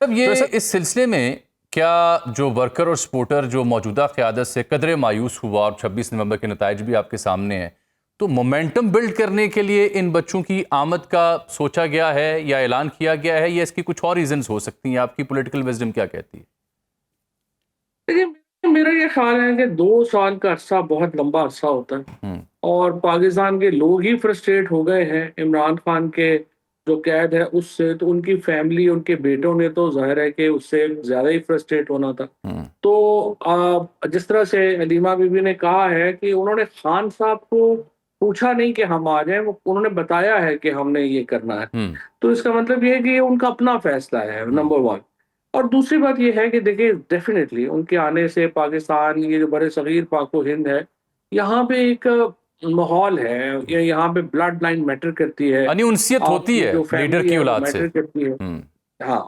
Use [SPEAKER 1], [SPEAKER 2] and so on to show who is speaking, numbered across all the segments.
[SPEAKER 1] اب یہ اس سلسلے میں کیا جو ورکر اور سپورٹر جو موجودہ قیادت سے قدرے مایوس ہوا اور 26 نومبر کے نتائج بھی آپ کے سامنے ہیں، تو مومنٹم بلڈ کرنے کے لیے ان بچوں کی آمد کا سوچا گیا ہے یا اعلان کیا گیا ہے، یا اس کی کچھ اور ریزنز ہو سکتی ہیں؟ آپ کی پولیٹیکل وزڈم کیا کہتی ہے؟
[SPEAKER 2] دیکھیے، میرا یہ خیال ہے کہ 2 سال کا عرصہ بہت لمبا عرصہ ہوتا ہے، اور پاکستان کے لوگ ہی فرسٹریٹ ہو گئے ہیں عمران خان کے جو قید ہے اس سے، تو ان کی فیملی، ان کے بیٹوں نے تو ظاہر ہے کہ اس سے زیادہ ہی فرسٹریٹ ہونا تھا۔ تو جس طرح سے علیمہ بی بی نے کہا ہے کہ انہوں نے خان صاحب کو پوچھا نہیں کہ ہم آ جائیں، انہوں نے بتایا ہے کہ ہم نے یہ کرنا ہے، تو اس کا مطلب یہ ہے کہ یہ ان کا اپنا فیصلہ ہے، نمبر 1۔ اور دوسری بات یہ ہے کہ دیکھیں، ڈیفینیٹلی ان کے آنے سے پاکستان، یہ جو بڑے صغیر پاک و ہند ہے، یہاں پہ ایک ماحول ہے، یہاں پہ بلڈ لائن میٹر کرتی ہے،
[SPEAKER 1] یعنی انسیت
[SPEAKER 2] آپ
[SPEAKER 1] ہوتی
[SPEAKER 2] کی
[SPEAKER 1] ہے
[SPEAKER 2] جو
[SPEAKER 1] لیڈر
[SPEAKER 2] فیملی
[SPEAKER 1] کی
[SPEAKER 2] ہے وہ
[SPEAKER 1] اولاد سے۔
[SPEAKER 2] میٹر کرتی ہے۔ ہاں،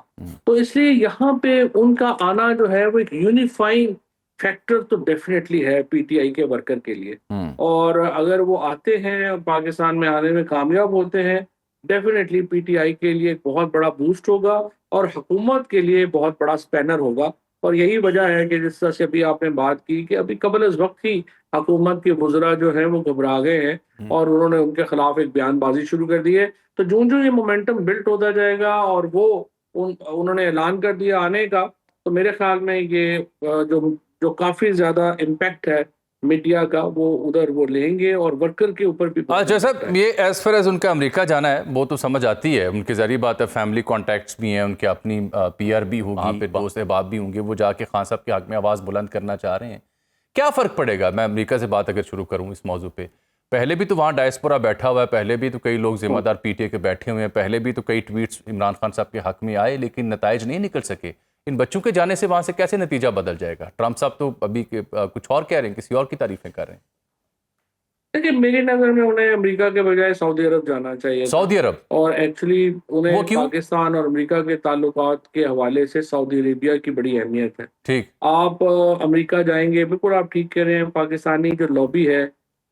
[SPEAKER 2] تو اس لیے یہاں پہ ان کا آنا جو ہے وہ ایک یونیفائنگ فیکٹر تو ڈیفینیٹلی ہے پی ٹی آئی کے ورکر کے لیے، اور اگر وہ آتے ہیں اور پاکستان میں آنے میں کامیاب ہوتے ہیں، ڈیفینیٹلی پی ٹی آئی کے لیے ایک بہت بڑا بوسٹ ہوگا اور حکومت کے لیے بہت بڑا سپینر ہوگا۔ اور یہی وجہ ہے کہ جس طرح سے ابھی آپ نے بات کی کہ ابھی قبل از وقت ہی حکومت کے وزراء جو ہیں وہ گھبرا گئے ہیں اور انہوں نے ان کے خلاف ایک بیان بازی شروع کر دی ہے۔ تو جو یہ مومنٹم بلٹ ہوتا جائے گا اور وہ انہوں نے اعلان کر دیا آنے کا، تو میرے خیال میں یہ جو کافی زیادہ امپیکٹ ہے میڈیا کا، وہ ادھر وہ لیں گے اور ورکر کے اوپر بھی بہت
[SPEAKER 1] جیسا
[SPEAKER 2] impact ہے۔
[SPEAKER 1] یہ ایز فار ایز ان کا امریکہ جانا ہے وہ تو سمجھ آتی ہے، ان کی ذریعہ بات ہے، فیملی کانٹیکٹس بھی ہیں، ان کے اپنی پی آر بھی ہوگی، پہ دوست احباب بھی ہوں گے، وہ جا کے خان صاحب کے حق میں آواز بلند کرنا چاہ رہے ہیں۔ کیا فرق پڑے گا؟ میں امریکہ سے بات اگر شروع کروں اس موضوع پہ، پہلے بھی تو وہاں ڈائسپورا بیٹھا ہوا ہے، پہلے بھی تو کئی لوگ ذمہ دار پی ٹی اے کے بیٹھے ہوئے ہیں، پہلے بھی تو کئی ٹویٹس عمران خان صاحب کے حق میں آئے لیکن نتائج نہیں نکل سکے۔ ان بچوں کے جانے سے وہاں سے کیسے نتیجہ بدل جائے گا؟ ٹرمپ صاحب تو ابھی کچھ اور کہہ رہے ہیں، کسی اور کی تعریفیں کر رہے ہیں۔
[SPEAKER 2] دیکھیے، میری نظر میں انہیں امریکہ کے بجائے سعودی عرب جانا چاہیے تھا،
[SPEAKER 1] سعودی عرب؟
[SPEAKER 2] اور ایکچولی
[SPEAKER 1] وہ
[SPEAKER 2] انہیں
[SPEAKER 1] کیوں؟
[SPEAKER 2] پاکستان اور امریکہ کے تعلقات کے حوالے سے سعودی عربیہ کی بڑی اہمیت ہے۔
[SPEAKER 1] ٹھیک۔
[SPEAKER 2] آپ امریکہ جائیں گے، بالکل آپ ٹھیک کہہ رہے ہیں، پاکستانی جو لابی ہے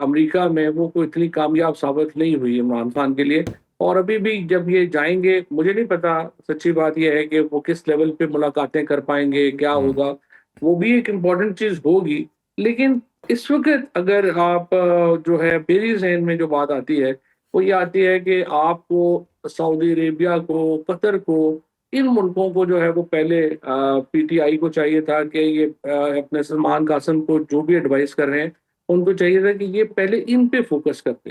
[SPEAKER 2] امریکہ میں وہ کوئی اتنی کامیاب ثابت نہیں ہوئی عمران خان کے لیے، اور ابھی بھی جب یہ جائیں گے، مجھے نہیں پتا، سچی بات یہ ہے کہ وہ کس لیول پہ ملاقاتیں کر پائیں گے، کیا ہوگا، وہ بھی ایک امپورٹنٹ چیز ہوگی۔ لیکن اس وقت اگر آپ جو ہے میری ذہن میں جو بات آتی ہے وہ یہ آتی ہے کہ آپ کو سعودی عربیہ کو، قطر کو، ان ملکوں کو جو ہے وہ پہلے پی ٹی آئی کو چاہیے تھا کہ یہ اپنے سلمان قاسم کو جو بھی ایڈوائز کر رہے ہیں ان کو چاہیے تھا کہ یہ پہلے ان پہ فوکس کرتے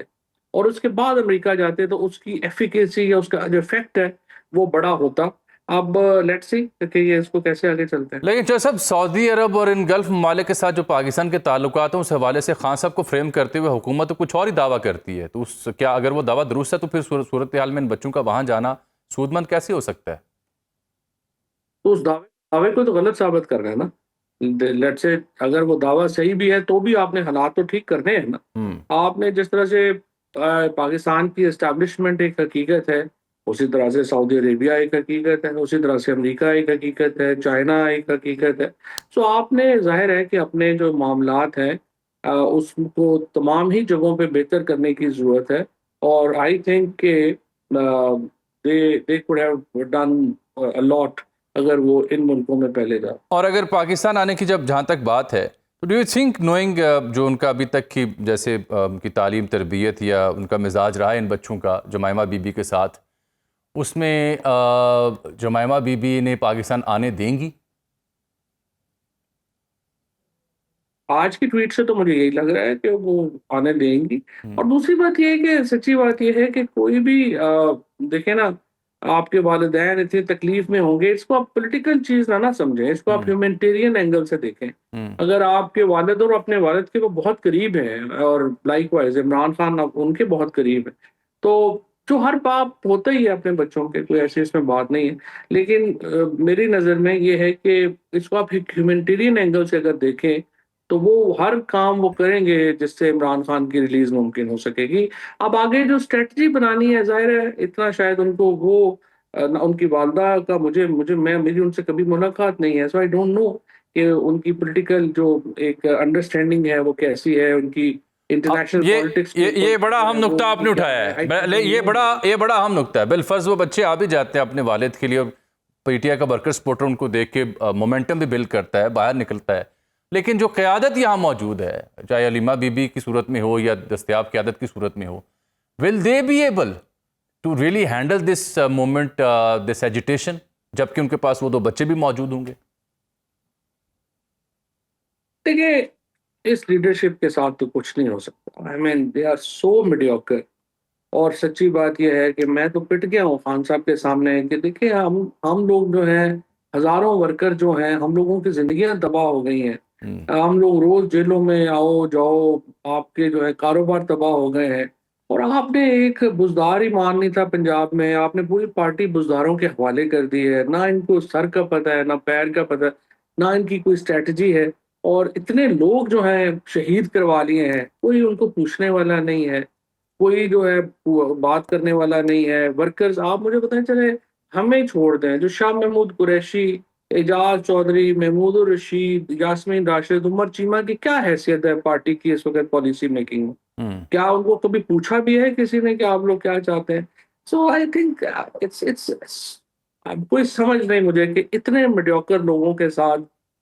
[SPEAKER 2] اور اس کے بعد امریکہ جاتے تو اس کی ایفیکیسی یا اس کا جو افیکٹ ہے وہ بڑا ہوتا۔ اب لیٹس سی کہ یہ اس کو کیسے آگے چلتے ہیں۔
[SPEAKER 1] لیکن جیسا سعودی عرب اور ان گلف ممالک کے ساتھ جو پاکستان کے تعلقات ہیں اس حوالے سے خان صاحب کو فریم کرتے ہوئے حکومت تو کچھ اور ہی دعویٰ کرتی ہے، تو کیا اگر وہ دعویٰ درست ہے تو پھر صورتحال میں ان بچوں کا وہاں جانا سود مند کیسے ہو سکتا ہے؟
[SPEAKER 2] تو اس دعوے کو تو غلط ثابت کر رہے ہیں نا۔ لیٹ سے اگر وہ دعویٰ صحیح بھی ہے تو بھی آپ نے حالات تو ٹھیک کرنے ہیں نا۔ آپ نے جس طرح سے پاکستان کی اسٹیبلشمنٹ ایک حقیقت ہے، اسی طرح سے سعودی عربیہ ایک حقیقت ہے، اسی طرح سے امریکہ ایک حقیقت ہے، چائنا ایک حقیقت ہے۔ سو آپ نے ظاہر ہے کہ اپنے جو معاملات ہیں اس کو تمام ہی جگہوں پہ بہتر کرنے کی ضرورت ہے، اور آئی تھنک کہ they could have done a lot اگر وہ ان ملکوں میں پہلے جا۔
[SPEAKER 1] اور اگر پاکستان آنے کی جہاں تک بات ہے تو ڈو یو تھنک نوئنگ جو ان کا ابھی تک کی جیسے ان کی تعلیم تربیت یا ان کا مزاج رہا ہے ان بچوں کا جمائمہ بی بی کے ساتھ، اس میں جمائمہ بی بی نے پاکستان آنے دیں گی؟
[SPEAKER 2] آج کی ٹویٹ سے تو مجھے یہی لگ رہا ہے کہ وہ آنے دیں گی۔ اور دوسری بات یہ ہے کہ سچی بات یہ ہے کہ کوئی بھی دیکھیں نا، آپ کے والدین اتنی تکلیف میں ہوں گے، اس کو آپ پولیٹیکل چیز نہ سمجھیں، اس کو آپ ہیومینٹیرین اینگل سے دیکھیں۔ اگر آپ کے والد اور اپنے والد کے وہ بہت قریب ہیں، اور لائک وائز عمران خان ان کے بہت قریب ہیں، تو جو ہر باپ ہوتا ہی ہے اپنے بچوں کے، کوئی ایسی اس میں بات نہیں ہے، لیکن میری نظر میں یہ ہے کہ اس کو آپ ہیومینٹیرین اینگل سے اگر دیکھیں تو وہ ہر کام وہ کریں گے جس سے عمران خان کی ریلیز ممکن ہو سکے گی۔ اب آگے جو اسٹریٹجی بنانی ہے، ظاہر ہے اتنا شاید ان کو وہ ان کی والدہ کا میری ان سے کبھی ملاقات نہیں ہے، سو آئی ڈونٹ نو کہ ان کی پولیٹیکل جو ایک انڈرسٹینڈنگ ہے وہ کیسی ہے، ان کی انٹرنیشنل پالیٹکس۔
[SPEAKER 1] یہ بڑا اہم نقطہ آپ نے اٹھایا ہے، یہ بڑا اہم نقطہ ہے۔ بالفرض وہ بچے آ بھی جاتے ہیں اپنے والد کے لیے، پی ٹی آئی کا ورکر سپورٹر ان کو دیکھ کے مومنٹم بھی بلڈ کرتا ہے، باہر نکلتا ہے، لیکن جو قیادت یہاں موجود ہے، چاہے علیمہ بی بی کی صورت میں ہو یا دستیاب قیادت کی صورت میں ہو، will they be able to really handle this moment, this agitation, جبکہ ان کے پاس وہ 2 بچے بھی موجود ہوں گے؟
[SPEAKER 2] دیکھیے اس لیڈرشپ کے ساتھ تو کچھ نہیں ہو سکتا. آئی مین دے آر سو میڈیوکر. اور سچی بات یہ ہے کہ میں تو پٹ گیا ہوں خان صاحب کے سامنے کہ دیکھیں ہم لوگ جو ہیں ہزاروں ورکر جو ہیں ہم لوگوں کی زندگیاں تباہ ہو گئی ہیں. ہم لوگ روز جیلوں میں آؤ جاؤ، آپ کے جو ہے کاروبار تباہ ہو گئے ہیں. اور آپ نے ایک بزدار ہی مان نہیں تھا پنجاب میں، آپ نے پوری پارٹی بزداروں کے حوالے کر دی ہے. نہ ان کو سر کا پتہ ہے، نہ پیر کا پتہ ہے، نہ ان کی کوئی اسٹریٹجی ہے. اور اتنے لوگ جو ہیں شہید کروا لیے ہیں، کوئی ان کو پوچھنے والا نہیں ہے، کوئی جو ہے بات کرنے والا نہیں ہے. ورکرز آپ مجھے بتائیں، چلے ہمیں چھوڑ دیں، جو شاہ محمود قریشی، اعجاز چودھری، محمود الرشید، یاسمین راشد، عمر چیمہ کی کیا حیثیت ہے پارٹی کی اس وقت پالیسی میکنگ میں؟ کیا ان کو کبھی پوچھا بھی ہے کسی نے کہ آپ لوگ کیا چاہتے ہیں؟ سو آئی تھنک کوئی سمجھ نہیں مجھے کہ اتنے میڈیوکر لوگوں کے ساتھ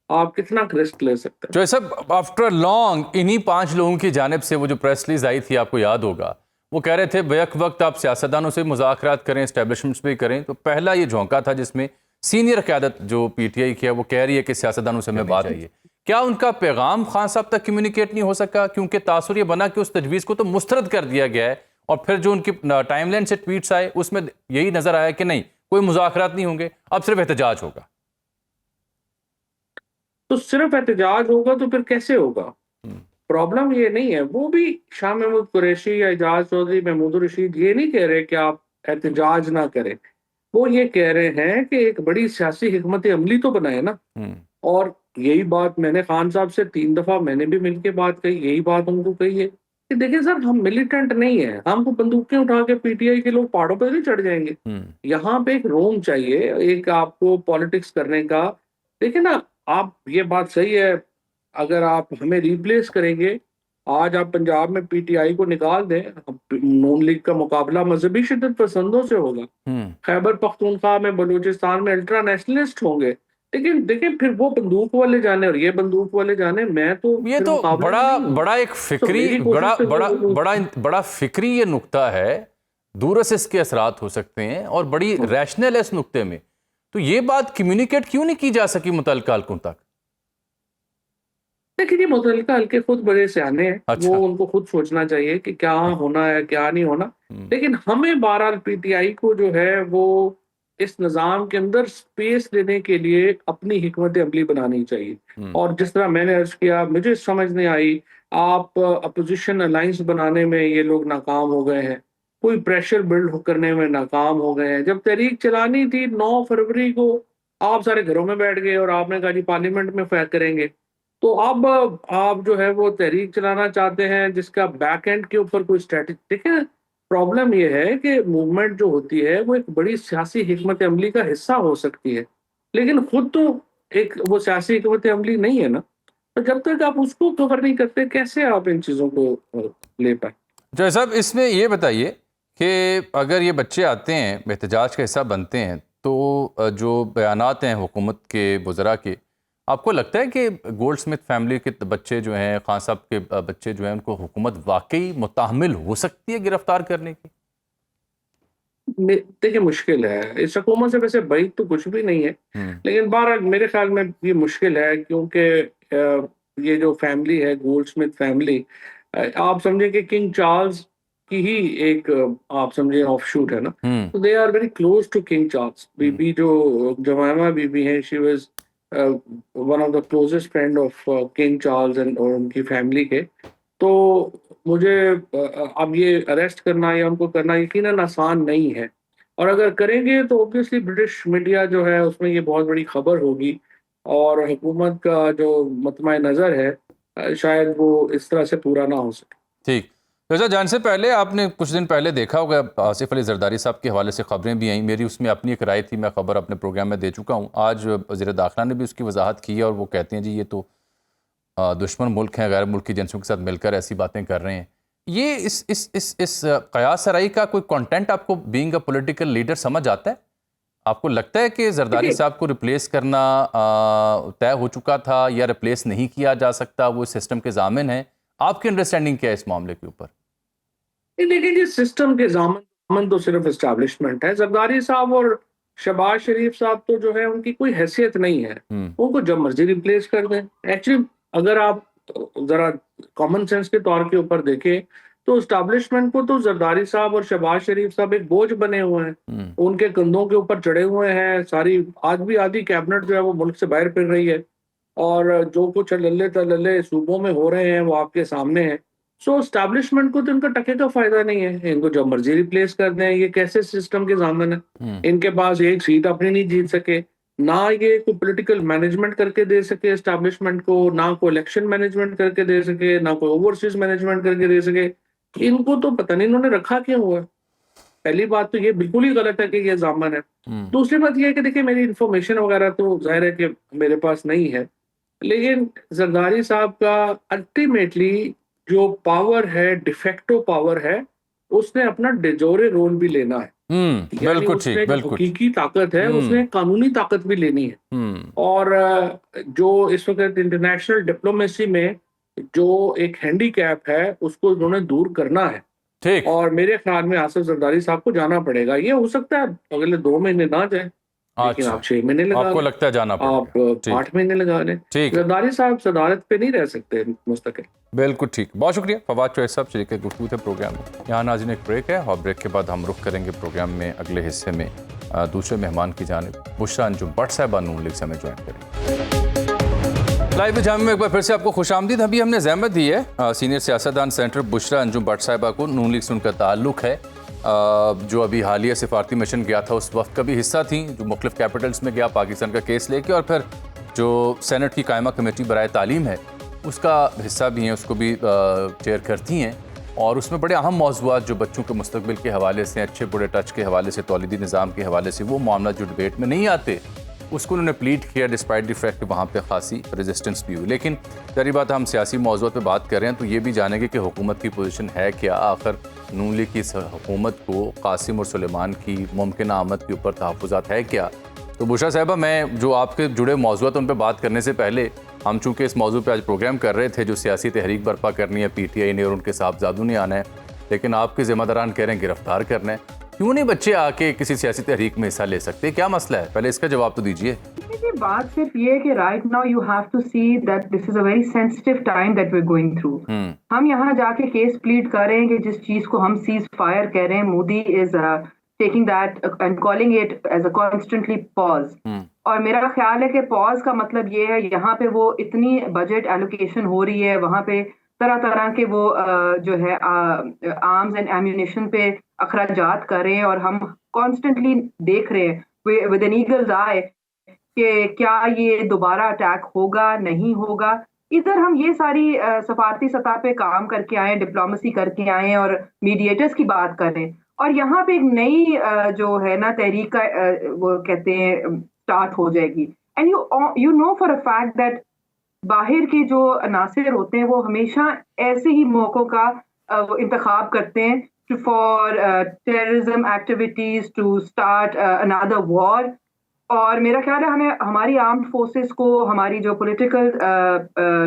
[SPEAKER 2] آپ کتنا رسک لے سکتے ہیں.
[SPEAKER 1] جو سب آفٹر لانگ انہی 5 لوگوں کی جانب سے وہ جو پریس ریلیز آئی تھی، آپ کو یاد ہوگا، وہ کہہ رہے تھے بیک وقت آپ سیاستدانوں سے مذاکرات کریں، اسٹیبلشمنٹس بھی کریں. تو پہلا یہ جھونکا تھا جس میں سینئر قیادت جو پی ٹی آئی کی ہے وہ کہہ رہی ہے کہ سیاستدانوں سے ہمیں بات چاہیے. کیا ان کا پیغام خان صاحب تک کمیونیکیٹ نہیں ہو سکا؟ کیونکہ تاثر یہ بنا کہ اس تجویز کو تو مسترد کر دیا گیا ہے، اور پھر جو ان کی ٹائم لائن سے ٹویٹس آئے اس میں یہی نظر آیا کہ نہیں، کوئی مذاکرات نہیں ہوں گے، اب صرف احتجاج ہوگا.
[SPEAKER 2] تو صرف احتجاج ہوگا تو پھر کیسے ہوگا؟ پرابلم یہ نہیں ہے. وہ بھی شاہ محمود قریشی یا اعجاز چودھری، محمود الرشید یہ نہیں کہہ رہے کہ آپ احتجاج نہ کریں. وہ یہ کہہ رہے ہیں کہ ایک بڑی سیاسی حکمت عملی تو بنائے نا. اور یہی بات میں نے خان صاحب سے 3 دفعہ میں نے بھی مل کے بات کہی، یہی بات ان کو کہی ہے کہ دیکھیں سر، ہم ملیٹنٹ نہیں ہیں، ہم کو بندوقیں اٹھا کے پی ٹی آئی کے لوگ پہاڑوں پہ نہیں چڑھ جائیں گے. یہاں پہ ایک روم چاہیے، ایک آپ کو پالیٹکس کرنے کا. دیکھیں نا، آپ یہ بات صحیح ہے، اگر آپ ہمیں ریپلیس کریں گے، آج آپ پنجاب میں پی ٹی آئی کو نکال دیں، نون لیگ کا مقابلہ مذہبی شدت پسندوں سے ہوگا. خیبر پختونخوا میں، بلوچستان میں الٹرا نیشنلسٹ ہوں گے. لیکن دیکھیں پھر وہ بندوق والے جانے اور یہ بندوق والے جانے، میں تو
[SPEAKER 1] یہ تو بڑا ایک فکری بڑا فکری یہ نقطہ ہے. دور سے اس کے اثرات ہو سکتے ہیں اور بڑی ریشنل ہے اس نقطے میں. تو یہ بات کمیونیکیٹ کیوں نہیں کی جا سکی متعلقہ حلقوں تک؟
[SPEAKER 2] دیکھیے متعلقہ حلقے خود بڑے سیانے ہیں، وہ ان کو خود سوچنا چاہیے کہ کیا ہونا ہے کیا نہیں ہونا. لیکن ہمیں بہرحال پی ٹی آئی کو جو ہے وہ اس نظام کے اندر سپیس دینے کے لیے اپنی حکمت عملی بنانی چاہیے. اور جس طرح میں نے عرض کیا، مجھے سمجھ نہیں آئی، آپ اپوزیشن الائنس بنانے میں یہ لوگ ناکام ہو گئے ہیں، کوئی پریشر بلڈ کرنے میں ناکام ہو گئے ہیں. جب تحریک چلانی تھی 9 فروری کو، آپ سارے گھروں میں بیٹھ گئے اور آپ نے کہا جی پارلیمنٹ میں فیصلہ کریں گے. تو اب آپ جو ہے وہ تحریک چلانا چاہتے ہیں جس کا بیک اینڈ کے اوپر کوئی اسٹریٹجی. دیکھیں پرابلم یہ ہے کہ موومنٹ جو ہوتی ہے وہ ایک بڑی سیاسی حکمت عملی کا حصہ ہو سکتی ہے، لیکن خود تو ایک وہ سیاسی حکمت عملی نہیں ہے نا. تو جب تک آپ اس کو کور نہیں کرتے، کیسے آپ ان چیزوں کو لے پائیں؟
[SPEAKER 1] جوہر صاحب، اس میں یہ بتائیے کہ اگر یہ بچے آتے ہیں، احتجاج کا حصہ بنتے ہیں، تو جو بیانات ہیں حکومت کے وزراء کے، آپ کو لگتا ہے کہ گولڈ سمتھ فیملی کے بچے جو ہیں، خان صاحب کے بچے جو ہیں، ان کو حکومت واقعی متحمل ہو سکتی ہے گرفتار کرنے کی؟
[SPEAKER 2] دیکھیں مشکل ہے، اس حکومت سے ویسے بعید تو کچھ بھی نہیں ہے، لیکن بہرحال میرے خیال میں یہ مشکل ہے، کیونکہ یہ جو فیملی ہے گولڈ سمتھ فیملی، آپ سمجھیں کہ کنگ چارلز کی ہی ایک آپ سمجھیں آف شوٹ ہے نا. تو they are very close to King Charles. بی بی جو جمائمہ بی بی ہیں، she was one of the closest friend of King Charles اور ان کی فیملی کے. تو مجھے اب یہ اریسٹ کرنا یا ان کو کرنا یقیناً آسان نہیں ہے، اور اگر کریں گے تو اوبویسلی برٹش میڈیا جو ہے اس میں یہ بہت بڑی خبر ہوگی، اور حکومت کا جو مطمع نظر ہے شاید وہ اس طرح سے پورا نہ ہو سکے.
[SPEAKER 1] ٹھیک. ویسا جان سے پہلے آپ نے کچھ دن پہلے دیکھا ہوگا، آصف علی زرداری صاحب کے حوالے سے خبریں بھی آئیں. میری اس میں اپنی ایک رائے تھی، میں خبر اپنے پروگرام میں دے چکا ہوں. آج وزیر داخلہ نے بھی اس کی وضاحت کی ہے، اور وہ کہتے ہیں جی یہ تو دشمن ملک ہیں، غیر ملکی ایجنسیوں کے ساتھ مل کر ایسی باتیں کر رہے ہیں. یہ اس قیاس سرائی کا کوئی کانٹینٹ آپ کو بینگ اے پولیٹیکل لیڈر سمجھ آتا ہے؟ آپ کو لگتا ہے کہ زرداری صاحب کو ریپلیس کرنا طے ہو چکا تھا یا ریپلیس نہیں کیا جا سکتا، وہ سسٹم کے ضامن ہیں؟ آپ کی انڈرسٹینڈنگ کیا ہے اس معاملے کے اوپر؟
[SPEAKER 2] لیکن یہ سسٹم کے ضامن تو صرف اسٹیبلشمنٹ ہے. زرداری صاحب اور شہباز شریف صاحب تو جو ہے ان کی کوئی حیثیت نہیں ہے، ان کو جب مرضی ریپلیس کر دیں. ایکچولی اگر آپ ذرا کامن سینس کے طور کے اوپر دیکھیں تو اسٹیبلشمنٹ کو تو زرداری صاحب اور شہباز شریف صاحب ایک بوجھ بنے ہوئے ہیں، ان کے کندھوں کے اوپر چڑھے ہوئے ہیں. ساری آج بھی آدھی کیبنٹ جو ہے وہ ملک سے باہر پھر رہی ہے، اور جو کچھ للے تللے صوبوں میں ہو رہے ہیں وہ آپ کے سامنے ہیں. سو اسٹیبلشمنٹ کو تو ان کا ٹکے کا فائدہ نہیں ہے، ان کو جب مرضی ریپلیس کر دیں. یہ کیسے سسٹم کے ضامن ہے؟ ان کے پاس ایک سیٹ اپنی نہیں جیت سکے، نہ یہ کوئی پولیٹیکل مینجمنٹ کر کے دے سکے اسٹیبلشمنٹ کو، نہ کوئی الیکشن مینجمنٹ کر کے دے سکے، نہ کوئی اوورسیز مینجمنٹ کر کے دے سکے. ان کو تو پتہ نہیں انہوں نے رکھا کیوں ہوا ہے. پہلی بات تو یہ بالکل ہی غلط ہے کہ یہ ضامن ہے. دوسری بات یہ ہے کہ دیکھیں میری انفارمیشن وغیرہ تو ظاہر ہے کہ میرے پاس نہیں ہے، لیکن زرداری صاحب کا الٹیمیٹلی جو پاور ہے، ڈیفیکٹو پاور ہے، اس نے اپنا ڈیجورے رول بھی لینا ہے. یعنی
[SPEAKER 1] بالکل
[SPEAKER 2] اس نے
[SPEAKER 1] ٹھیک،
[SPEAKER 2] جو
[SPEAKER 1] بالکل
[SPEAKER 2] حقیقی طاقت ہے اس نے قانونی طاقت بھی لینی ہے. اور جو اس وقت انٹرنیشنل ڈپلومیسی میں جو ایک ہینڈی کیپ ہے اس کو انہوں نے دور کرنا ہے.
[SPEAKER 1] ٹھیک.
[SPEAKER 2] اور میرے خیال میں آصف زرداری صاحب کو جانا پڑے گا. یہ ہو سکتا ہے اگلے 2 مہینے نہ جائیں، لیکن
[SPEAKER 1] اچھا،
[SPEAKER 2] آپ 6 مہینے لگا
[SPEAKER 1] آپ کو
[SPEAKER 2] لیں،
[SPEAKER 1] لگتا ہے جانا پڑے
[SPEAKER 2] آپ
[SPEAKER 1] گا؟ ٹھیک
[SPEAKER 2] 8 مہینے لگا لیں.
[SPEAKER 1] ٹھیک،
[SPEAKER 2] زرداری صاحب صدارت پہ نہیں رہ سکتے مستقل.
[SPEAKER 1] بالکل ٹھیک. بہت شکریہ فواد چوہے صاحب، شریک گفتگو تھے پروگرام میں. یہاں ناظرین ایک بریک ہے، اور بریک کے بعد ہم رخ کریں گے پروگرام میں اگلے حصے میں دوسرے مہمان کی جانب بشریٰ انجم بٹ صاحبہ نون لیگ سے ہمیں جوائن کریں. لائیو جامع میں ایک بار پھر سے آپ کو خوش آمدید. ابھی ہم نے زحمت دی ہے سینئر سیاستدان سینٹر بشریٰ انجم بٹ صاحبہ کو، نون لیگ سے ان کا تعلق ہے، جو ابھی حالیہ سفارتی مشن گیا تھا اس وقت کا بھی حصہ تھیں، جو مختلف کیپٹلز میں گیا پاکستان کا کیس لے کے، اور پھر جو سینٹ کی قائمہ کمیٹی برائے تعلیم ہے اس کا حصہ بھی ہیں، اس کو بھی چیئر کرتی ہیں. اور اس میں بڑے اہم موضوعات جو بچوں کے مستقبل کے حوالے سے، اچھے برے ٹچ کے حوالے سے، تولیدی نظام کے حوالے سے، وہ معاملات جو ڈبیٹ میں نہیں آتے اس کو انہوں نے پلیٹ کیا، ڈسپائٹ دی فیکٹ کہ وہاں پہ خاصی ریزسٹنس بھی ہوئی. لیکن ظاہری بات ہم سیاسی موضوعات پہ بات کر رہے ہیں تو یہ بھی جانیں گے کہ حکومت کی پوزیشن ہے کیا. آخر نون لیگ کی حکومت کو قاسم اور سلیمان کی ممکنہ آمد کے اوپر تحفظات ہے کیا. تو بشریٰ صاحبہ، میں جو آپ کے جڑے موضوعات ان پہ بات کرنے سے پہلے، ہم چونکہ اس موضوع پہ آج پروگرام کر رہے تھے جو سیاسی تحریک برپا کرنی ہے پی ٹی آئی نے اور ان کے صاحبزادوں نے آنا ہے، لیکن آپ کے ذمہ داران کہہ رہے ہیں گرفتار کرنا ہے. کیوں نہیں بچے آ کے کسی سیاسی تحریک میں حصہ لے سکتے؟ کیا مسئلہ ہے؟ پہلے اس کا جواب تو دیجیے.
[SPEAKER 3] بات صرف یہ ہے کہ right now you have to see that this is a very sensitive time that we going through. ہم یہاں جا کے کیس پلیڈ کر رہے ہیں کہ جس چیز کو ہم سیز فائر کہہ رہے ہیں، Modi is taking that and calling it as a constantly pause. اور میرا خیال ہے کہ پاز کا مطلب یہ ہے یہاں پہ وہ اتنی بجٹ ایلوکیشن ہو رہی ہے، وہاں پہ طرح طرح کے وہ جو ہے آرمز اینڈ ایمونیشن پہ اخراجات کر رہے ہیں، اور ہم کانسٹنٹلی دیکھ رہے ہیں ود این ایگلز آئی کہ کیا یہ دوبارہ اٹیک ہوگا نہیں ہوگا. ادھر ہم یہ ساری سفارتی سطح پہ کام کر کے آئے، ڈپلومیسی کر کے آئے اور میڈیٹرز کی بات کر رہے ہیں، اور یہاں پہ ایک نئی جو ہے نا تحریک کا وہ کہتے ہیں اسٹارٹ ہو جائے گی. And you know for a fact that باہر کے جو عناصر ہوتے ہیں وہ ہمیشہ ایسے ہی موقعوں کا انتخاب کرتے ہیں for terrorism activities to start another war. اور میرا خیال ہے ہمیں ہماری آرمڈ فورسز کو، ہماری جو پولیٹیکل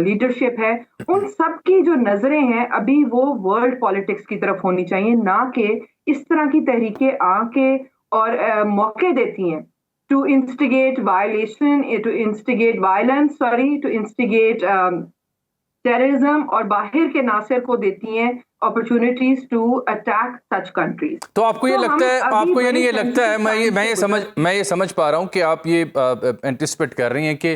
[SPEAKER 3] لیڈرشپ ہے، ان سب کی جو نظریں ہیں ابھی وہ ورلڈ پالیٹکس کی طرف ہونی چاہیے، نہ کہ اس طرح کی تحریکیں آ کے اور موقع دیتی ہیں to instigate violation, to instigate violence, to instigate terrorism, اور باہر کے عناصر کو دیتی ہیں opportunities to attack such countries.
[SPEAKER 1] تو آپ کو یہ لگتا ہے، آپ کو یعنی یہ لگتا ہے، میں یہ سمجھ پا رہا ہوں کہ آپ یہ اینٹیسپیٹ کر رہی ہیں کہ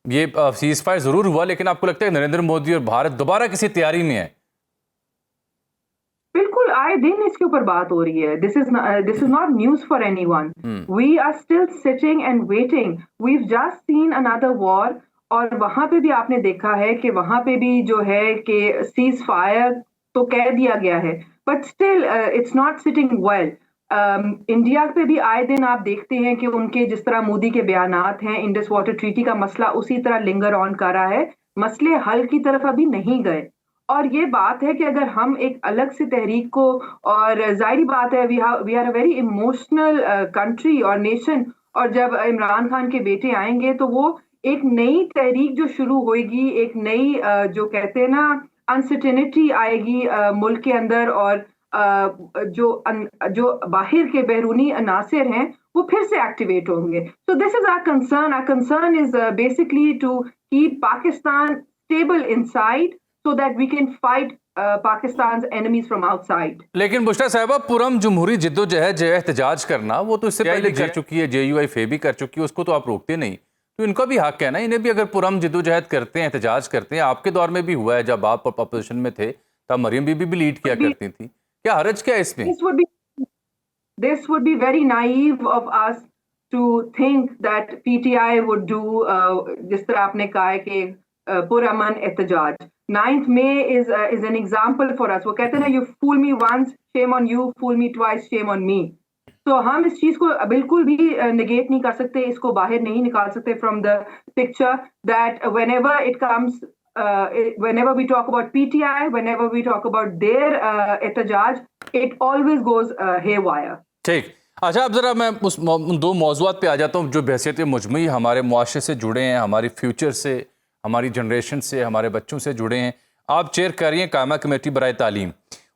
[SPEAKER 1] یہ سیز فائر ضرور ہوا، لیکن آپ کو لگتا ہے نریندر مودی اور بھارت دوبارہ کسی تیاری میں ہے؟
[SPEAKER 3] بالکل آئے دن اس کے اوپر بات ہو رہی ہے. This is not news for anyone. We are still sitting and waiting. We've just seen another war. اور وہاں پہ بھی آپ نے دیکھا ہے کہ وہاں پہ بھی جو ہے کہ سیز فائر تو کہہ دیا گیا ہے، but still it's not sitting well. India پہ بھی آئے دن آپ دیکھتے ہیں کہ ان کے جس طرح مودی کے بیانات ہیں، انڈس واٹر ٹریٹی کا مسئلہ اسی طرح لنگر آن کر رہا ہے، مسئلے حل کی طرف ابھی نہیں گئے. اور یہ بات ہے کہ اگر ہم ایک الگ سے تحریک کو، اور ظاہری بات ہے we are a very emotional country اور نیشن، اور جب عمران خان کے بیٹے آئیں گے تو وہ ایک نئی تحریک جو شروع ہوئے گی، ایک نئی جو کہتے ہیں نا انسرٹینٹی آئے گی ملک کے اندر، اور جو باہر کے بیرونی عناصر ہیں وہ پھر سے ایکٹیویٹ ہوں گے. So this is our concern. Our concern is basically to keep Pakistan stable inside so that we can fight Pakistan's enemies from outside.
[SPEAKER 1] لیکن بشرا صاحبہ، پرم جمہوری جد و جہد احتجاج کرنا وہ تو اس سے پہلے کر چکی ہے، JUIF بھی کر چکی ہے، اس کو تو آپ روکتے نہیں. تو ان کا بھی حق ہے نا، انہیں بھی اگر پرم جد و جہد کرتے ہیں، احتجاج کرتے ہیں. آپ کے دور میں بھی ہوا ہے جب آپ اپوزیشن میں تھے تب مریم بی بھی لیڈ کیا کرتی تھی. کیا حرج کیا ہے اس میں؟
[SPEAKER 3] This would be very naive of us to think that PTI would do جس طرح آپ نے کہا ہے کہ پرامن احتجاج. 9th May is an example for us. وہ کہتے ہیں نا you fool me once, shame on you, fool me twice, shame on me. تو ہم اس چیز کو بالکل بھی نگیٹ نہیں کر سکتے، اس کو باہر نہیں نکال سکتے from the picture that whenever it comes whenever we talk about PTI, whenever we talk about their احتجاج, it always goes haywire.
[SPEAKER 1] ٹھیک. اچھا، اب ذرا میں ان دو موضوعات پہ آ جاتا ہوں جو بحیثیت مجموعی ہمارے معاشرے سے جڑے ہیں، ہماری فیوچر سے، ہماری جنریشن سے، ہمارے بچوں سے جڑے ہیں. آپ چیئر کر رہی ہیں قائمہ کمیٹی برائے تعلیم،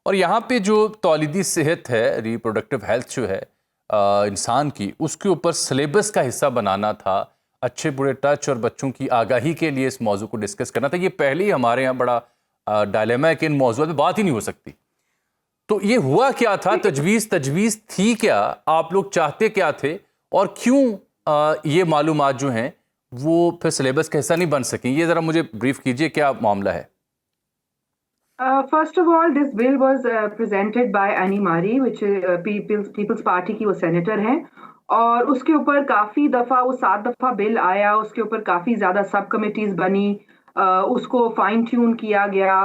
[SPEAKER 1] اور یہاں پہ جو تولیدی صحت ہے، ریپروڈکٹیو ہیلتھ جو ہے انسان کی، اس کے اوپر سلیبس کا حصہ بنانا تھا. اچھے برے ٹچ اور بچوں کی آگاہی کے لیے اس موضوع کو ڈسکس کرنا تھا. یہ پہلے ہی ہمارے یہاں بڑا ڈائلیما ہے کہ ان موضوعات پہ بات ہی نہیں ہو سکتی. تو یہ ہوا کیا تھا؟ تجویز تھی کیا؟ آپ لوگ چاہتے کیا تھے؟ اور کیوں یہ معلومات جو ہیں وہ پھر سلیبس کا حصہ نہیں بن سکیں؟ یہ ذرا مجھے بریف کیجئے، کیا معاملہ ہے؟
[SPEAKER 3] First of all, this bill was presented by Annie Mari, which People's Party کی وہ سینیٹر ہیں، اور اس کے اوپر کافی دفعہ وہ 7 دفعہ بل آیا، اس کے اوپر کافی زیادہ سب کمیٹیز بنی، اس کو فائن ٹیون کیا گیا،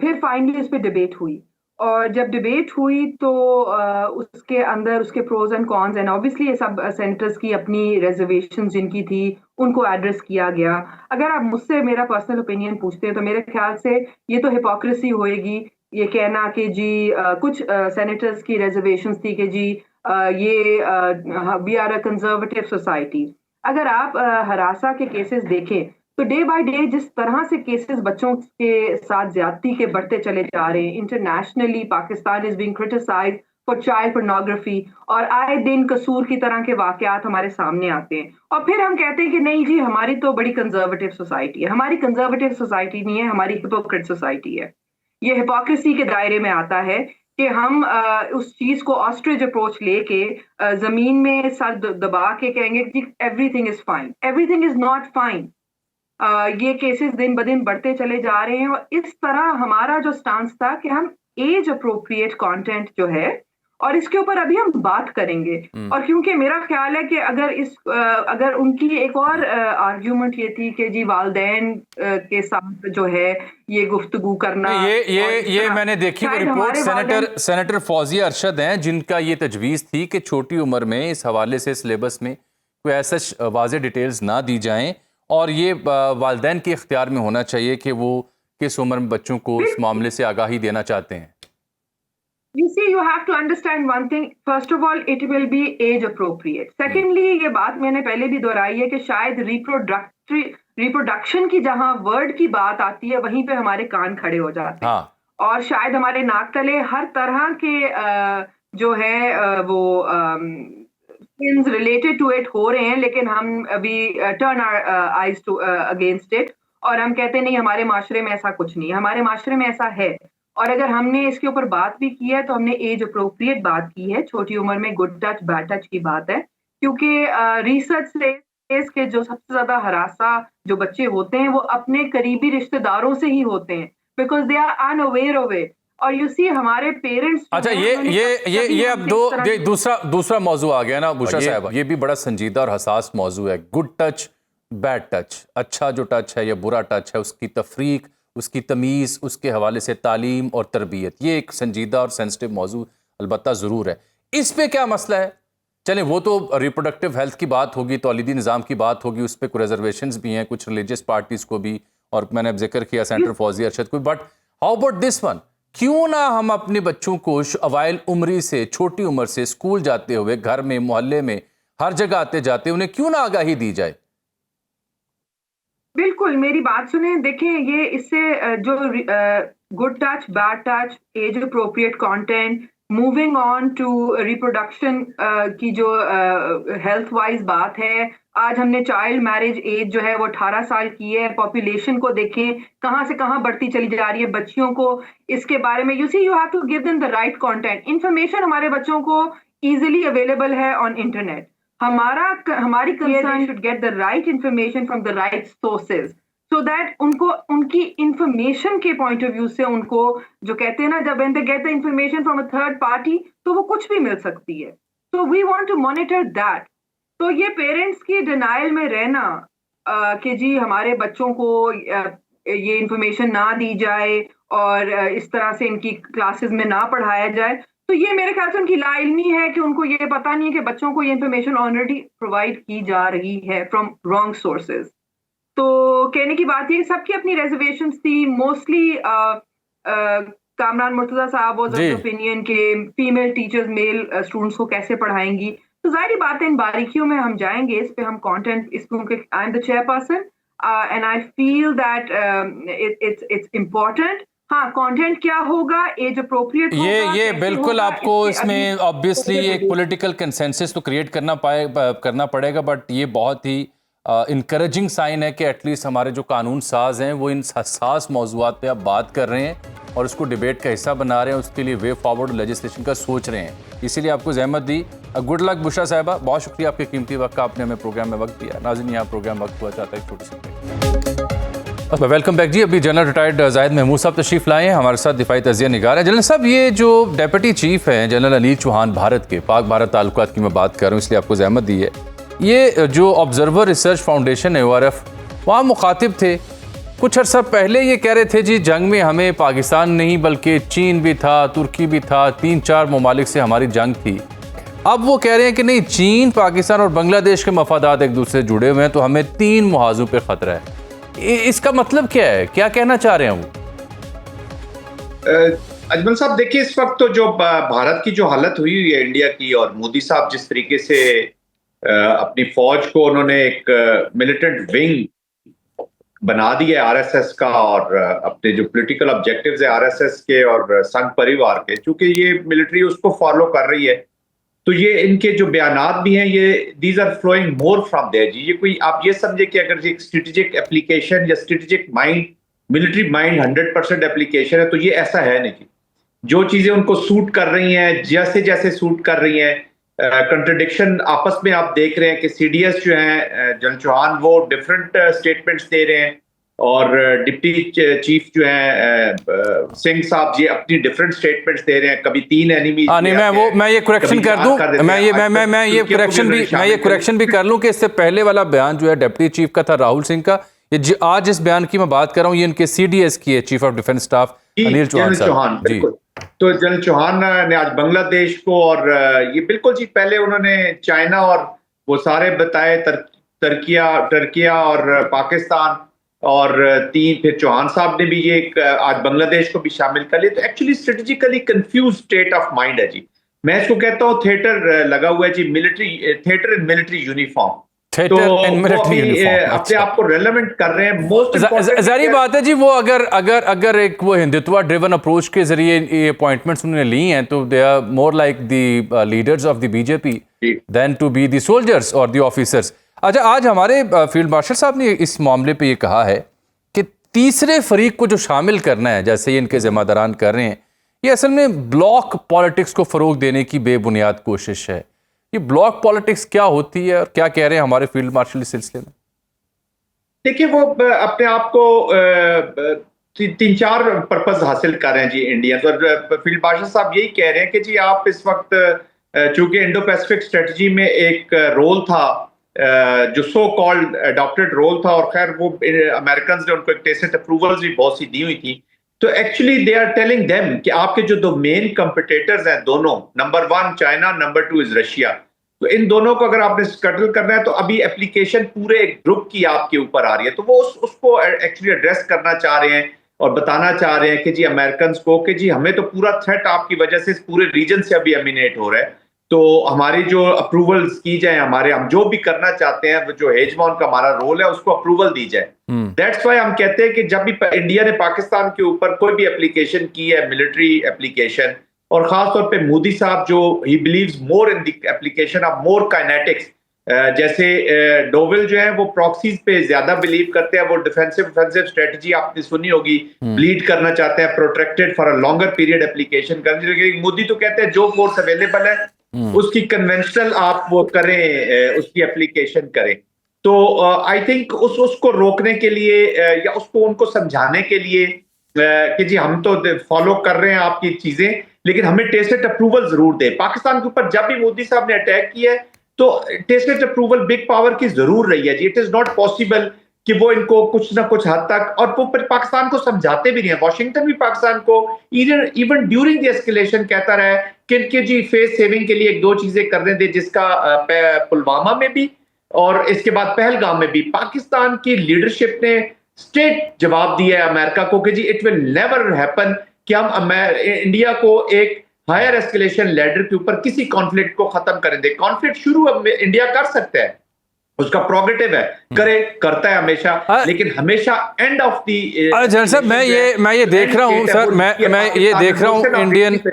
[SPEAKER 3] پھر فائنلی اس پہ ڈیبیٹ ہوئی. اور جب ڈیبیٹ ہوئی تو اس کے اندر اس کے pros and cons, and obviously یہ سب سینیٹرز کی اپنی ریزرویشن جن کی تھی ان کو ایڈریس کیا گیا. اگر آپ مجھ سے میرا پرسنل اوپینین پوچھتے ہیں تو میرے خیال سے یہ تو ہپوکریسی ہوئے گی یہ کہنا کہ جی کچھ سینیٹرز کی ریزرویشنز تھی کہ جی یہ we are a conservative society. اگر آپ ہراساں کے کیسز دیکھیں تو ڈے بائی ڈے جس طرح سے کیسز بچوں کے ساتھ زیادتی کے بڑھتے چلے جا رہے ہیں، internationally Pakistan is being criticised for child pornography, اور آئے دن قصور کی طرح کے واقعات ہمارے سامنے آتے ہیں، اور پھر ہم کہتے ہیں کہ نہیں جی ہماری تو بڑی کنزرویٹو سوسائٹی ہے. ہماری کنزرویٹو سوسائٹی نہیں ہے، ہماری ہپوکریٹ سوسائٹی ہے. یہ ہپوکریسی کے دائرے میں آتا ہے کہ ہم اس چیز کو آسٹریج اپروچ لے کے زمین میں سر دبا کے کہیں گے کہ everything is fine. Everything is not fine. یہ کیسز دن بدن بڑھتے چلے جا رہے ہیں، اور اس طرح ہمارا جو سٹانس تھا کہ ہم ایج اپروپریٹ کانٹینٹ جو ہے، اور اس کے اوپر ابھی ہم بات کریں گے. اور کیونکہ میرا خیال ہے کہ اگر ان کی ایک اور آرگیومنٹ یہ تھی کہ جی والدین کے ساتھ جو ہے یہ گفتگو کرنا،
[SPEAKER 1] یہ میں نے دیکھی وہ رپورٹ سینیٹر فوزیہ ارشد ہیں جن کا یہ تجویز تھی کہ چھوٹی عمر میں اس حوالے سے سلیبس میں کوئی ایسا واضح ڈیٹیلز نہ دی جائیں، اور یہ والدین کے اختیار میں ہونا چاہیے کہ وہ کس عمر میں بچوں کو اس معاملے سے آگاہی دینا چاہتے ہیں.
[SPEAKER 3] You see, you have to understand one thing. First of all, it will be age appropriate. Secondly, یہ بات میں نے پہلے بھی دہرائی ہے کہ شاید ریپروڈکشن کی جہاں ورڈ کی بات آتی ہے وہیں پہ ہمارے کان کھڑے ہو جاتے ہیں، اور شاید ہمارے ناک تلے ہر طرح کے جو ہے وہ related to it ہو رہے ہیں، لیکن ہم ابھی turn our eyes to against it، اور ہم کہتے ہیں نہیں ہمارے معاشرے میں ایسا کچھ نہیں ہے. ہمارے معاشرے میں ایسا ہے، اور اگر ہم نے اس کے اوپر بات بھی کی ہے تو ہم نے ایج اپروپریٹ بات کی ہے. چھوٹی عمر میں گڈ ٹچ بیڈ ٹچ کی بات ہے، کیونکہ ریسرچ سے کے جو سب سے زیادہ ہراساں جو بچے ہوتے ہیں وہ اپنے قریبی رشتہ داروں سے ہی ہوتے ہیں، because they are unaware of it. اور یو سی ہمارے پیرنٹس، اچھا
[SPEAKER 1] یہ اب دوسرا موضوع آ گیا نا بشرا صاحبہ، یہ بھی بڑا سنجیدہ اور حساس موضوع ہے. گڈ ٹچ بیڈ ٹچ، اچھا جو ٹچ ہے یا برا ٹچ ہے، اس کی تفریق، اس کی تمیز، اس کے حوالے سے تعلیم اور تربیت، یہ ایک سنجیدہ اور سینسٹیو موضوع البتہ ضرور ہے. اس پہ کیا مسئلہ ہے؟ چلیں وہ تو ریپروڈکٹیو ہیلتھ کی بات ہوگی، تولیدی نظام کی بات ہوگی، اس پہ کوئی ریزرویشنز بھی ہیں کچھ ریلیجس پارٹیز کو بھی، اور میں نے اب ذکر کیا سینٹر فوزیہ ارشد کو، but how about this one? کیوں نہ ہم اپنے بچوں کو اوائل عمری سے، چھوٹی عمر سے اسکول جاتے ہوئے گھر میں، محلے میں ہر جگہ آتے جاتے ہیں, انہیں کیوں نہ آگاہی دی جائے؟
[SPEAKER 3] بالکل میری بات سنیں, دیکھیں یہ اس سے جو good touch bad touch age appropriate content moving on to reproduction کی جو ہیلتھ وائز بات ہے, آج ہم نے چائلڈ میرج ایج جو ہے وہ 18 سال کی ہے, پاپولیشن کو دیکھیں کہاں سے کہاں بڑھتی چلی جا رہی ہے, بچیوں کو اس کے بارے میں you have to give them the right content. Information ہمارے بچوں کو ایزیلی اویلیبل ہے آن انٹرنیٹ. ہماری concern should get the right information from the right sources, so that ان کو ان کی انفارمیشن کے پوائنٹ آف ویو سے ان کو جو کہتے ہیں نا, جب when they get the information from a third party تو وہ کچھ بھی مل سکتی ہے. So we want to monitor that. تو یہ پیرنٹس کی ڈینائل میں رہنا کہ جی ہمارے بچوں کو یہ انفارمیشن نہ دی جائے اور اس طرح سے ان کی کلاسز میں نہ پڑھایا جائے, تو یہ میرے خیال سے ان کی لا علمی ہے کہ ان کو یہ پتہ نہیں ہے کہ بچوں کو یہ انفارمیشن آلریڈی پرووائڈ کی جا رہی ہے فرام رانگ سورسز. تو کہنے کی بات یہ سب کی اپنی ریزرویشنز تھی. موسٹلی کامران مرتضیٰ صاحب واز آف اوپینین کہ فیمیل ٹیچرز میل اسٹوڈنٹس کو کیسے پڑھائیں گی. تو ظاہری بات ہے ان باریکیوں میں ہم جائیں گے, اس پہ ہم کانٹینٹ, اس کیونکہ I am the chair person and I feel that it's important. ہاں کانٹینٹ کیا ہوگا, ایج اپروپریٹ ہوگا,
[SPEAKER 1] یہ بالکل آپ کو اس میں آبویسلی ایک پولیٹیکل کنسنسس تو کریٹ کرنا پڑے گا, بٹ یہ بہت ہی انکریجنگ سائن ہے کہ ایٹ لیسٹ ہمارے جو قانون ساز ہیں وہ ان حساس موضوعات پہ اب بات کر رہے ہیں اور اس کو ڈیبیٹ کا حصہ بنا رہے ہیں, اس کے لیے وے فارورڈ لیجسلیشن کا سوچ رہے ہیں. اسی لیے آپ کو زحمت دی. گڈ لک بشرا صاحبہ, بہت شکریہ آپ کے قیمتی وقت کا, آپ نے ہمیں پروگرام میں وقت دیا. ناظرین یہاں پروگرام وقت ہوا چاہتا ہے ایک چھوٹی سی ویلکم بیک. جی ابھی جنرل ریٹائرڈ زاہد محمود صاحب تشریف لائے ہیں ہمارے ساتھ, دفاعی تجزیہ نگار ہیں. جنرل صاحب یہ جو ڈیپٹی چیف ہیں جنرل انیل چوہان بھارت کے, پاک بھارت تعلقات کی میں بات کر رہا ہوں اس لیے آپ کو زحمت دی ہے, یہ جو آبزرور ریسرچ فاؤنڈیشن ہے ORF, وہاں مخاطب تھے. کچھ عرصہ پہلے یہ کہہ رہے تھے جی جنگ میں ہمیں پاکستان نہیں بلکہ چین بھی تھا, ترکی بھی تھا, 3-4 ممالک سے ہماری جنگ تھی. اب وہ کہہ رہے ہیں کہ نہیں, چین, پاکستان اور بنگلہ دیش کے مفادات ایک دوسرے سے جڑے ہوئے ہیں تو ہمیں 3 محاذوں پہ خطرہ ہے. اس کا مطلب کیا ہے, کیا کہنا چاہ رہے ہیں وہ؟
[SPEAKER 4] اجمل صاحب دیکھیے, اس وقت تو جو بھارت کی جو حالت ہوئی ہے انڈیا کی, اور مودی صاحب جس طریقے سے اپنی فوج کو انہوں نے ایک ملیٹنٹ ونگ بنا دیا ہے RSS کا, اور اپنے جو پولیٹیکل آبجیکٹیوز ہیں RSS کے اور سنگھ پریوار کے, چونکہ یہ ملٹری اس کو فالو کر رہی ہے, تو یہ ان کے جو بیانات بھی ہیں یہ these are flowing more from there. جی یہ کوئی آپ یہ سمجھے کہ اگر ایک اسٹریٹجک اپلیکیشن یا strategic mind, military mind 100% application ہے, تو یہ ایسا ہے نہیں. جو چیزیں ان کو سوٹ کر رہی ہیں, جیسے جیسے سوٹ کر رہی ہیں, کنٹرڈکشن آپس میں آپ دیکھ رہے ہیں کہ CDS جو ہیں جنرل چوہان وہ ڈفرینٹ اسٹیٹمنٹس دے رہے ہیں, اور ڈپٹی چیف جو ہیں سنگھ صاحب جی اپنی ڈفرینٹ اسٹیٹمنٹس دے رہے ہیں. کبھی 3 اینیمیز,
[SPEAKER 1] میں یہ کریکشن کر دوں, میں یہ کریکشن بھی کر لوں کہ اس سے پہلے والا بیان جو ہے ڈپٹی چیف کا تھا راہل سنگھ کا, یہ آج اس بیان کی میں بات کر رہا ہوں یہ ان کے CDS کی ہے, chief of defence staff Anil Chauhan صاحب. جی
[SPEAKER 4] تو جنرل چوہان نے آج بنگلہ دیش کو, اور یہ بالکل جی پہلے انہوں نے چائنا اور وہ سارے بتائے, ترکیہ اور پاکستان, اور 3 پھر چوہان صاحب نے بھی یہ آج بنگلہ دیش کو بھی شامل کر لیا. تو actually strategically confused state of mind ہے جی. میں اس کو کہتا ہوں تھیٹر لگا ہوا ہے جی, military theatre in military uniform. تو اپنے آپ کو ریلیونٹ کر رہے ہیں. موسٹ
[SPEAKER 1] ظاہری بات ہے جی, وہ اگر ایک وہ ہندوتوا ڈریون اپروچ کے ذریعے یہ اپوائنٹمنٹس انہوں نے لی ہیں تو they are more like the leaders of the BJP then to be the soldiers اور دی آفیسرز. اچھا, آج ہمارے فیلڈ مارشل صاحب نے اس معاملے پہ یہ کہا ہے کہ تیسرے فریق کو جو شامل کرنا ہے, جیسے یہ ان کے ذمہ داران کر رہے ہیں, یہ اصل میں بلاک پالیٹکس کو فروغ دینے کی بے بنیاد کوشش ہے. یہ بلاک پالیٹکس کیا ہوتی ہے اور کیا کہہ رہے ہیں ہمارے فیلڈ مارشل اس سلسلے میں؟
[SPEAKER 4] دیکھیے وہ اپنے آپ کو 3-4 پرپز حاصل کر رہے ہیں جی انڈینز, اور فیلڈ مارشل صاحب یہی کہہ رہے ہیں کہ جی آپ اس وقت چونکہ انڈو پیسفک اسٹریٹجی میں ایک رول تھا جو سو کالڈ اڈاپٹڈ رول تھا, اور خیر وہ امریکنز نے ان کو ایک ٹیسٹ اپروولز بھی بہت سی دی ہوئی تھی. تو actually they are telling them کہ آپ کے جو 2 مین کمپٹیٹرز ہیں دونوں, number 1 China, number 2 is Russia, تو ان دونوں کو اگر آپ نے سکٹل کرنا ہے تو ابھی اپلیکیشن پورے ایک گروپ کی آپ کے اوپر آ رہی ہے. تو وہ اس کو ایکچولی ایڈریس کرنا چاہ رہے ہیں اور بتانا چاہ رہے ہیں کہ جی امریکنز کو کہ جی ہمیں تو پورا تھریٹ آپ کی وجہ سے اس پورے ریجن سے ابھی امینیٹ ہو رہا ہے. تو ہماری جو اپروولز کی جائیں, ہم جو بھی کرنا چاہتے ہیں, جو ہیجمون کا ہمارا رول ہے اس کو اپروول دی جائے. دیٹس وائی ہم کہتے ہیں کہ جب بھی انڈیا نے پاکستان کے اوپر کوئی بھی اپلیکیشن کی ہے, ملٹری اپلیکیشن, اور خاص طور پہ مودی صاحب جو he believes more in the application of more kinetics, جیسے ڈوول جو ہیں وہ پراکسیز پہ زیادہ بلیو کرتے ہیں, وہ ڈیفینسو اسٹریٹجی آپ نے سنی ہوگی, بلیڈ کرنا چاہتے ہیں protected for a longer period application کرنے. لیکن مودی تو کہتے ہیں جو فورس اویلیبل ہے اس کی کنونشنل آپ وہ کریں, اس کی اپلیکیشن کریں. تو آئی تھنک اس کو روکنے کے لیے یا اس کو ان کو سمجھانے کے لیے کہ جی ہم تو فالو کر رہے ہیں آپ کی چیزیں, لیکن ہمیں ٹیسٹ اپروول ضرور دیں. پاکستان کے اوپر جب بھی مودی صاحب نے اٹیک کیا ہے تو ٹیسٹ اپروول بگ پاور کی ضرور رہی ہے جی. اٹ از ناٹ پاسبل کہ وہ ان کو کچھ نہ کچھ حد تک, اور وہ پاکستان کو سمجھاتے بھی نہیں ہیں. واشنگٹن بھی پاکستان کو ایون ڈیورنگ دی ایسکیلیشن کہتا رہا ہے کہ جی فیس سیونگ کے لیے ایک دو چیزیں کرنے دیں, جس کا پلوامہ میں بھی اور اس کے بعد پہلگام میں بھی پاکستان کی لیڈرشپ نے اسٹیٹ جواب دیا ہے امریکہ کو کہ جی اٹ ول نیور ہیپن کہ ہم انڈیا کو ایک ہائر ایسکیلیشن لیڈر کے اوپر کسی کانفلکٹ کو ختم کریں دے. کانفلکٹ شروع انڈیا کر سکتا ہے, اس کا پروگریٹو ہے, کرتا ہے ہمیشہ, لیکن ہمیشہ اینڈ آف دی.
[SPEAKER 1] جنرل صاحب میں یہ دیکھ رہا ہوں سر, میں یہ دیکھ رہا ہوں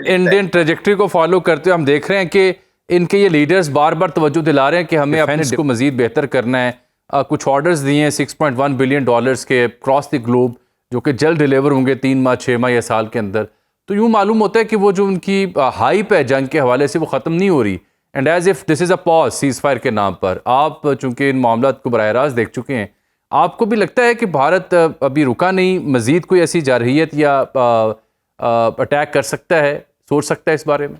[SPEAKER 1] انڈین ٹریجیکٹری کو فالو کرتے ہوئے ہم دیکھ رہے ہیں کہ ان کے یہ لیڈرز بار بار توجہ دلا رہے ہیں کہ ہمیں ڈیفینس کو مزید بہتر کرنا ہے. کچھ آرڈرز دیے ہیں $6.1 بلین کے کراس دی گلوب, جو کہ جلد ڈیلیور ہوں گے 3 ماہ 6 ماہ یا سال کے اندر. تو یوں معلوم ہوتا ہے کہ وہ جو ان کی ہائپ ہے جنگ کے حوالے سے وہ ختم نہیں ہو رہی, and as if this is a pause ceasefire کے نام پر. آپ چونکہ ان معاملات کو براہ راست دیکھ چکے ہیں, آپ کو بھی لگتا ہے کہ بھارت ابھی رکا نہیں, مزید کوئی ایسی جارحیت یا اٹیک کر سکتا ہے, سوچ سکتا ہے اس بارے میں؟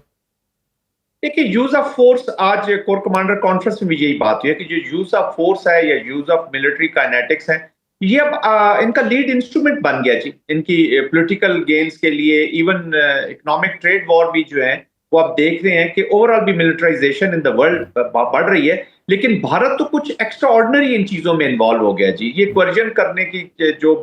[SPEAKER 4] دیکھیے یوز آف فورس, آج کور کمانڈر کانفرنس میں بھی یہی بات ہوئی ہے کہ جو یوز آف فورس ہے یا یوز آف ملٹری کائنیٹکس ہے, یہ اب ان کا لیڈ انسٹرومنٹ بن گیا جی ان کی پولیٹیکل گینز کے لیے. ایون اکنامک ٹریڈ وار بھی جو ہے وہ آپ دیکھ رہے ہیں کہ اوور آل بھی ملٹرائزیشن ان دا ورلڈ بڑھ رہی ہے, لیکن بھارت تو کچھ ایکسٹرا آرڈنری ان چیزوں میں انوالو ہو گیا جی. یہ کوئرجن کرنے کی جو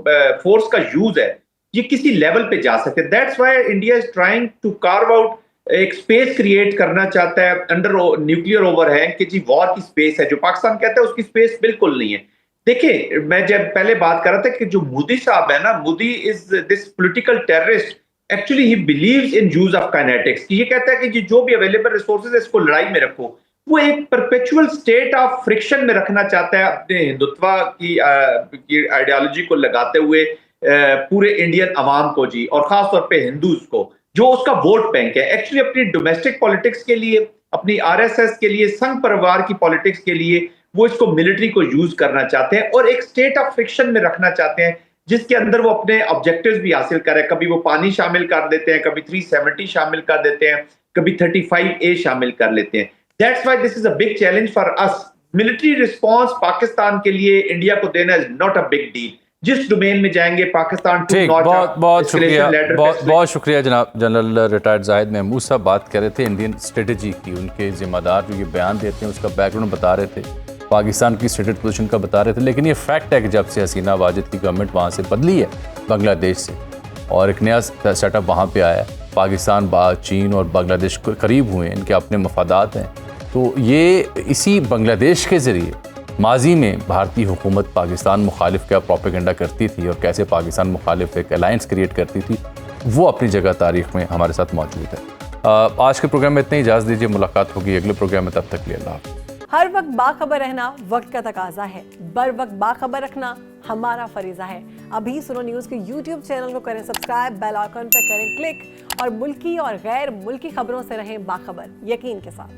[SPEAKER 4] فورس کا یوز ہے یہ کسی لیول پہ جا سکتے. That's why India is trying to carve out, ایک سپیس کریٹ کرنا چاہتا ہے انڈر نیوکلیئر اوور ہے کہ جی وار کی سپیس ہے, جو پاکستان کہتا ہے اس کی سپیس بالکل نہیں ہے. دیکھیں میں جب پہلے بات کر رہا تھا کہ جو مودی صاحب ہے نا, Modi is this political terrorist, actually he believes in use of kinetics. یہ کہتا ہے کہ جو بھی اویلیبل ریسورسز ہے اس کو لڑائی میں رکھو. وہ ایک پرپیچول اسٹیٹ آف فرکشن میں رکھنا چاہتا ہے اپنے ہندوتوا کی آئیڈیالوجی کو لگاتے ہوئے پورے انڈین عوام کو جی, اور خاص طور پہ ہندوز کو جو اس کا ووٹ بینک ہے. ایکچولی اپنی ڈومیسٹک پالیٹکس کے لیے, اپنی RSS کے لیے, سنگھ پریوار کی پالیٹکس کے لیے وہ اس کو ملٹری کو یوز کرنا چاہتے ہیں اور ایک اسٹیٹ آف فرکشن میں رکھنا چاہتے ہیں جس کے اندر وہ اپنے آبجیکٹیوز بھی حاصل کریں. کبھی وہ پانی شامل کر دیتے ہیں, کبھی 370 شامل کر دیتے ہیں, کبھی 35A شامل کر لیتے ہیں. That's why this is a big challenge for us. Military response Pakistan کے لیے انڈیا کو دینا is not a big deal. جس ڈومین میں جائیں گے پاکستان
[SPEAKER 1] بہت شکریہ جناب جنرل ریٹائرڈ زاہد محمود صاحب. بات کر رہے تھے انڈین اسٹریٹجی کی, ان کے ذمہ دار جو یہ بیان دیتے ہیں اس کا بیک گراؤنڈ بتا رہے تھے, پاکستان کی اسٹیٹڈ پوزیشن کا بتا رہے تھے. لیکن یہ فیکٹ ہے کہ جب سے حسینہ واجد کی گورنمنٹ وہاں سے بدلی ہے بنگلہ دیش سے, اور ایک نیا سیٹ اپ وہاں پہ آیا, پاکستان چین اور بنگلہ دیش قریب ہوئے ہیں, ان کے اپنے مفادات ہیں. تو یہ اسی بنگلہ دیش کے ذریعے ماضی میں بھارتی حکومت پاکستان مخالف کا پروپیگنڈا کرتی تھی اور کیسے پاکستان مخالف ایک الائنس کریٹ کرتی تھی, وہ اپنی جگہ تاریخ میں ہمارے ساتھ موجود ہے. آج کے پروگرام میں اتنا ہی, اجازت دیجیے, ملاقات ہوگی اگلے پروگرام میں, تب تک لیے اللہ حافظ.
[SPEAKER 5] ہر وقت باخبر رہنا وقت کا تقاضا ہے, بر وقت باخبر رکھنا ہمارا فریضہ ہے. ابھی سنو نیوز کے YouTube چینل کو کریں سبسکرائب, بیل آئیکن پر کریں کلک, اور ملکی اور غیر ملکی خبروں سے رہیں باخبر یقین کے ساتھ.